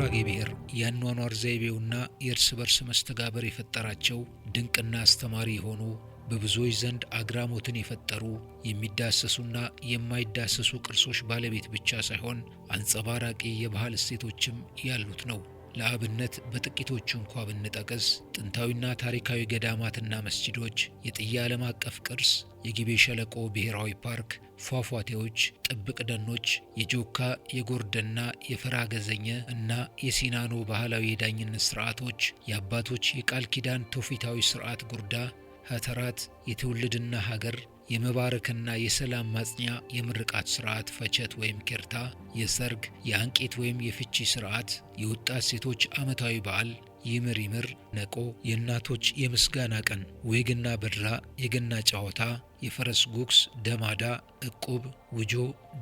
የጉራጌ ብሔር ያኗኗር ዘይቤውና የእርስ በርስ መስተጋበር የፈጠራቸው ድንቅና አስተማሪ የሆኑ በብዙዎች ዘንድ አግራሞትን የፈጠሩ የሚዳሰሱና የማይዳሰሱ ቅርሶች ባለቤት ብቻ ሳይሆን አንጸባራቂ የባህል እሴቶችም ያሉት ነው። ለአብነት በጥቂቶቹ እንኳ ብንጠቅስ ጥንታዊና ታሪካዊ ገዳማትና መስጂዶች፣ የጥያ ዓለም አቀፍ ቅርስ፣ የጊቤ ሸለቆ ብሔራዊ ፓርክ፣ ፏፏቴዎች፣ ጥብቅ ደኖች፣ የጆካ የጎርደና የፈራገዘኘ እና የሲናኖ ባህላዊ የዳኝነት ስርዓቶች፣ የአባቶች የቃል ኪዳን ትውፊታዊ ስርዓት ጉርዳ፣ ሀተራት፣ የትውልድና ሀገር፣ የመባረክና የሰላም ማጽኛ የምርቃት ስርዓት ፈቸት ወይም ኬርታ፣ የሰርግ የአንቄት ወይም የፍቺ ስርዓት፣ የወጣት ሴቶች ዓመታዊ በዓል ይምር ይምር ነቆ፣ የእናቶች የምስጋና ቀን ወግና በድራ፣ የገና ጨዋታ፣ የፈረስ ጉግስ፣ ደማዳ፣ እቁብ፣ ውጆ፣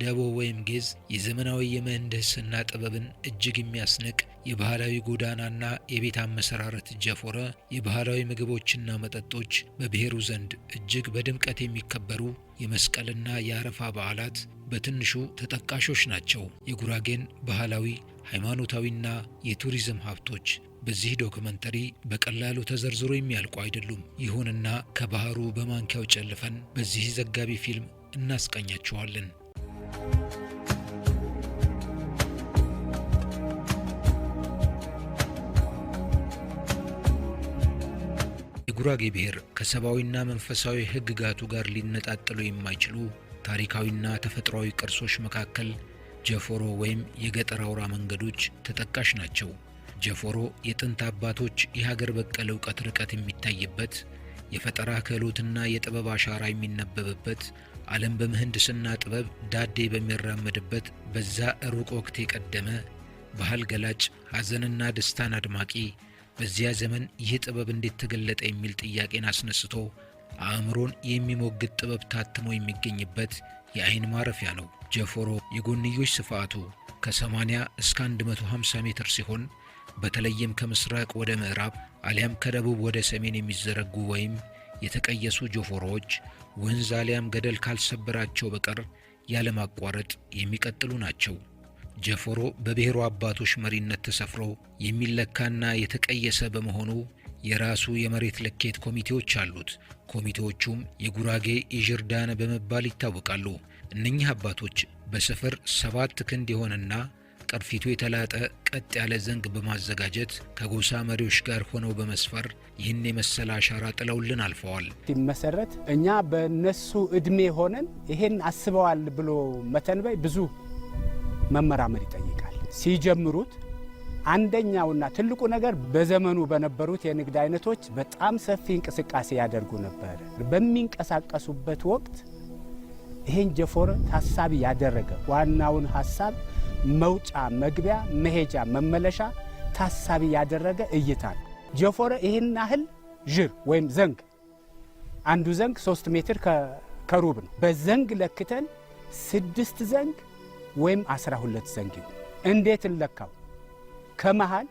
ደቦ ወይም ጌዝ፣ የዘመናዊ የምህንድስና ጥበብን እጅግ የሚያስንቅ የባህላዊ ጎዳናና የቤት አመሰራረት ጀፎረ፣ የባህላዊ ምግቦችና መጠጦች፣ በብሔሩ ዘንድ እጅግ በድምቀት የሚከበሩ የመስቀልና የአረፋ በዓላት በትንሹ ተጠቃሾች ናቸው። የጉራጌን ባህላዊ ሃይማኖታዊና የቱሪዝም ሀብቶች በዚህ ዶክመንተሪ በቀላሉ ተዘርዝሮ የሚያልቁ አይደሉም። ይሁንና ከባህሩ በማንኪያው ጨልፈን በዚህ ዘጋቢ ፊልም እናስቃኛችኋለን። የጉራጌ ብሔር ከሰብአዊና መንፈሳዊ ሕግጋቱ ጋር ሊነጣጠሉ የማይችሉ ታሪካዊና ተፈጥሯዊ ቅርሶች መካከል ጀፎሮ ወይም የገጠር አውራ መንገዶች ተጠቃሽ ናቸው። ጀፎሮ የጥንት አባቶች የሀገር በቀል እውቀት ርቀት የሚታይበት፣ የፈጠራ ክህሎትና የጥበብ አሻራ የሚነበብበት፣ ዓለም በምህንድስና ጥበብ ዳዴ በሚራመድበት በዛ ሩቅ ወቅት የቀደመ ባህል ገላጭ፣ ሐዘንና ደስታን አድማቂ፣ በዚያ ዘመን ይህ ጥበብ እንዴት ተገለጠ የሚል ጥያቄን አስነስቶ አእምሮን የሚሞግት ጥበብ ታትሞ የሚገኝበት የአይን ማረፊያ ነው። ጀፎሮ የጎንዮሽ ስፋቱ ከ80 እስከ 150 ሜትር ሲሆን በተለይም ከምስራቅ ወደ ምዕራብ አሊያም ከደቡብ ወደ ሰሜን የሚዘረጉ ወይም የተቀየሱ ጀፎሮዎች ወንዝ አሊያም ገደል ካልሰበራቸው በቀር ያለማቋረጥ የሚቀጥሉ ናቸው። ጀፎሮ በብሔሩ አባቶች መሪነት ተሰፍሮ የሚለካና የተቀየሰ በመሆኑ የራሱ የመሬት ልኬት ኮሚቴዎች አሉት። ኮሚቴዎቹም የጉራጌ ኢዥርዳነ በመባል ይታወቃሉ። እነኚህ አባቶች በስፍር 7 ክንድ የሆነና ቅርፊቱ የተላጠ ቀጥ ያለ ዘንግ በማዘጋጀት ከጎሳ መሪዎች ጋር ሆነው በመስፈር ይህን የመሰለ አሻራ ጥለውልን አልፈዋል። ሲመሰረት እኛ በነሱ እድሜ ሆነን ይሄን አስበዋል ብሎ መተንበይ ብዙ መመራመር ይጠይቃል። ሲጀምሩት አንደኛውና ትልቁ ነገር በዘመኑ በነበሩት የንግድ አይነቶች በጣም ሰፊ እንቅስቃሴ ያደርጉ ነበር። በሚንቀሳቀሱበት ወቅት ይሄን ጀፎረ ታሳቢ ያደረገ ዋናውን ሐሳብ መውጫ መግቢያ መሄጃ መመለሻ ታሳቢ ያደረገ እይታ ነው። ጀፎረ ይሄን ያህል ጅር ወይም ዘንግ አንዱ ዘንግ 3 ሜትር ከሩብ ነው። በዘንግ ለክተን 6 ዘንግ ወይም 12 ዘንግ እንዴት እንለካው? ከመሃል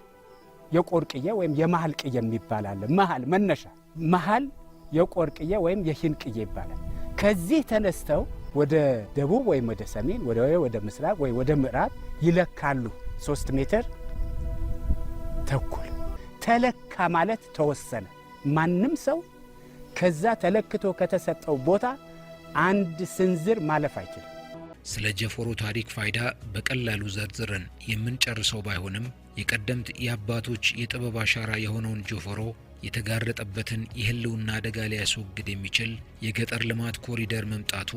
የቆርቅየ ወይም የመሃል ቅየ የሚባላል። መሃል መነሻ መሃል የቆርቅየ ወይም የሂንቅየ ይባላል። ከዚህ ተነስተው ወደ ደቡብ ወይም ወደ ሰሜን ወደ ምስራቅ ወይ ወደ ምዕራብ ይለካሉ። 3 ሜትር ተኩል ተለካ ማለት ተወሰነ። ማንም ሰው ከዛ ተለክቶ ከተሰጠው ቦታ አንድ ስንዝር ማለፍ አይችልም። ስለ ጀፎሮ ታሪክ ፋይዳ በቀላሉ ዘርዝረን የምንጨርሰው ባይሆንም የቀደምት የአባቶች የጥበብ አሻራ የሆነውን ጀፎሮ የተጋረጠበትን የህልውና አደጋ ሊያስወግድ የሚችል የገጠር ልማት ኮሪደር መምጣቱ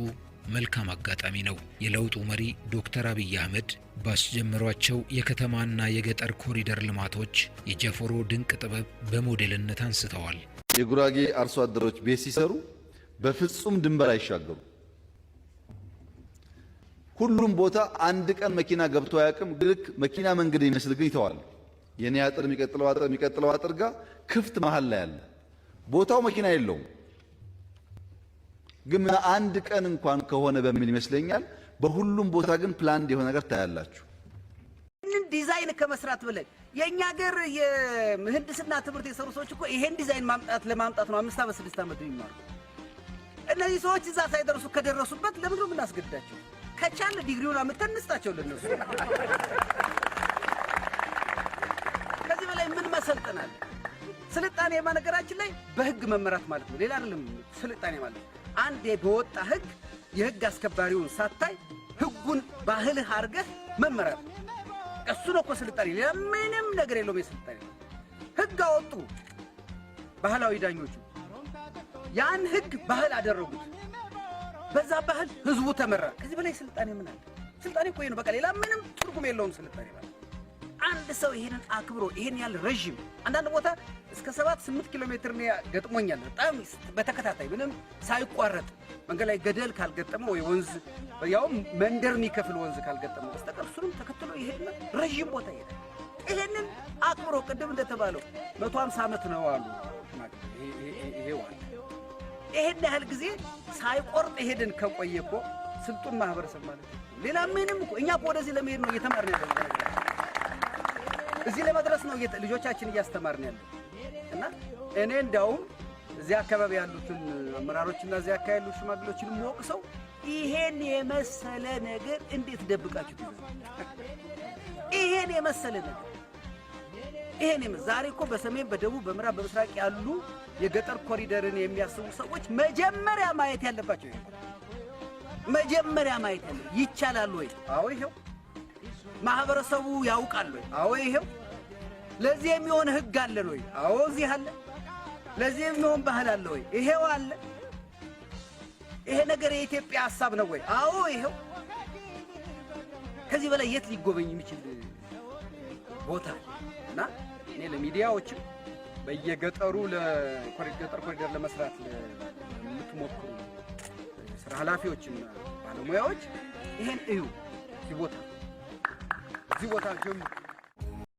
መልካም አጋጣሚ ነው። የለውጡ መሪ ዶክተር አብይ አህመድ ባስጀመሯቸው የከተማና የገጠር ኮሪደር ልማቶች የጀፎሮ ድንቅ ጥበብ በሞዴልነት አንስተዋል። የጉራጌ አርሶ አደሮች ቤት ሲሰሩ በፍጹም ድንበር አይሻገሩ። ሁሉም ቦታ አንድ ቀን መኪና ገብቶ አያውቅም። ልክ መኪና መንገድ የሚመስል ግን ይተዋል። የኔ አጥር የሚቀጥለው አጥር ጋር ክፍት መሃል ላይ አለ። ቦታው መኪና የለውም፣ ግን አንድ ቀን እንኳን ከሆነ በሚል ይመስለኛል። በሁሉም ቦታ ግን ፕላን የሆነ ነገር ታያላችሁ። ይህንን ዲዛይን ከመስራት ብለን የእኛ ሀገር የምህንድስና ትምህርት የሰሩ ሰዎች እኮ ይሄን ዲዛይን ለማምጣት ነው 5 ዓመት 6 ዓመት የሚማሩ። እነዚህ ሰዎች እዛ ሳይደርሱ ከደረሱበት ለምን ነው የምናስገድዳቸው? ከቻለ ዲግሪውን አመጣን እንስጣቸው ለነሱ። መሰልጠን አለ። ስልጣኔ በነገራችን ላይ በህግ መመራት ማለት ነው፣ ሌላ አይደለም። ስልጣኔ ማለት አንዴ በወጣ ህግ የህግ አስከባሪውን ሳታይ ህጉን ባህልህ አድርገህ መመራት እሱ ነው እኮ ስልጣኔ፣ ሌላ ምንም ነገር የለውም። የስልጣኔ ህግ አወጡ ባህላዊ ዳኞቹ፣ ያን ህግ ባህል አደረጉት። በዛ ባህል ህዝቡ ተመራ። ከዚህ በላይ ስልጣኔ ምን አለ? ስልጣኔ እኮ ነው በቃ፣ ሌላ ምንም ትርጉም የለውም ስልጣኔ ማለት። አንድ ሰው ይሄንን አክብሮ ይሄን ያህል ረጅም አንዳንድ ቦታ እስከ 7-8 ኪሎ ሜትር ነው ገጥሞኛል። በጣም በተከታታይ ምንም ሳይቋረጥ መንገድ ላይ ገደል ካልገጠመው ወይ ወንዝ ያው መንደር የሚከፍል ወንዝ ካልገጠመው በስተቀር እሱንም ተከትሎ ይሄድና ረጅም ቦታ ይሄዳል። ይሄንን አክብሮ ቅድም እንደተባለው 150 ዓመት ነው አሉ ይሄው አለ። ይሄን ያህል ጊዜ ሳይቆርጥ ይሄድን ከቆየ እኮ ስልጡን ማህበረሰብ ማለት ነው። ሌላ ምንም እኮ እኛ እኮ ወደዚህ ለመሄድ ነው እየተማርን ያለው፣ እዚህ ለመድረስ ነው ልጆቻችን እያስተማርን ያለው። እና እኔ እንዳውም እዚህ አካባቢ ያሉትን አመራሮችና እዚህ አካባቢ ያሉ ሽማግሌዎችን ወቅሰው ይሄን የመሰለ ነገር እንዴት ደብቃችሁ ትይዛላችሁ? ይሄን የመሰለ ነገር ዛሬ እኮ በሰሜን በደቡብ በምዕራብ በምስራቅ ያሉ የገጠር ኮሪደርን የሚያስቡ ሰዎች መጀመሪያ ማየት ያለባቸው ይሄ መጀመሪያ ማየት ያለ ይቻላል ወይ? አዎ ይሄው። ማህበረሰቡ ያውቃል ወይ? አዎ ይሄው። ለዚህ የሚሆን ህግ አለ ወይ? አዎ እዚህ አለ። ለዚህ የሚሆን ባህል አለ ወይ? ይሄው አለ። ይሄ ነገር የኢትዮጵያ ሐሳብ ነው ወይ? አዎ ይሄው። ከዚህ በላይ የት ሊጎበኝ የሚችል ቦታ? እና እኔ ለሚዲያዎችም በየገጠሩ ለኮሪደር ለመስራት ለምትሞክሩ ስራ ኃላፊዎችና ባለሙያዎች ይሄን እዩ። እዚህ ቦታ ጀምሩ።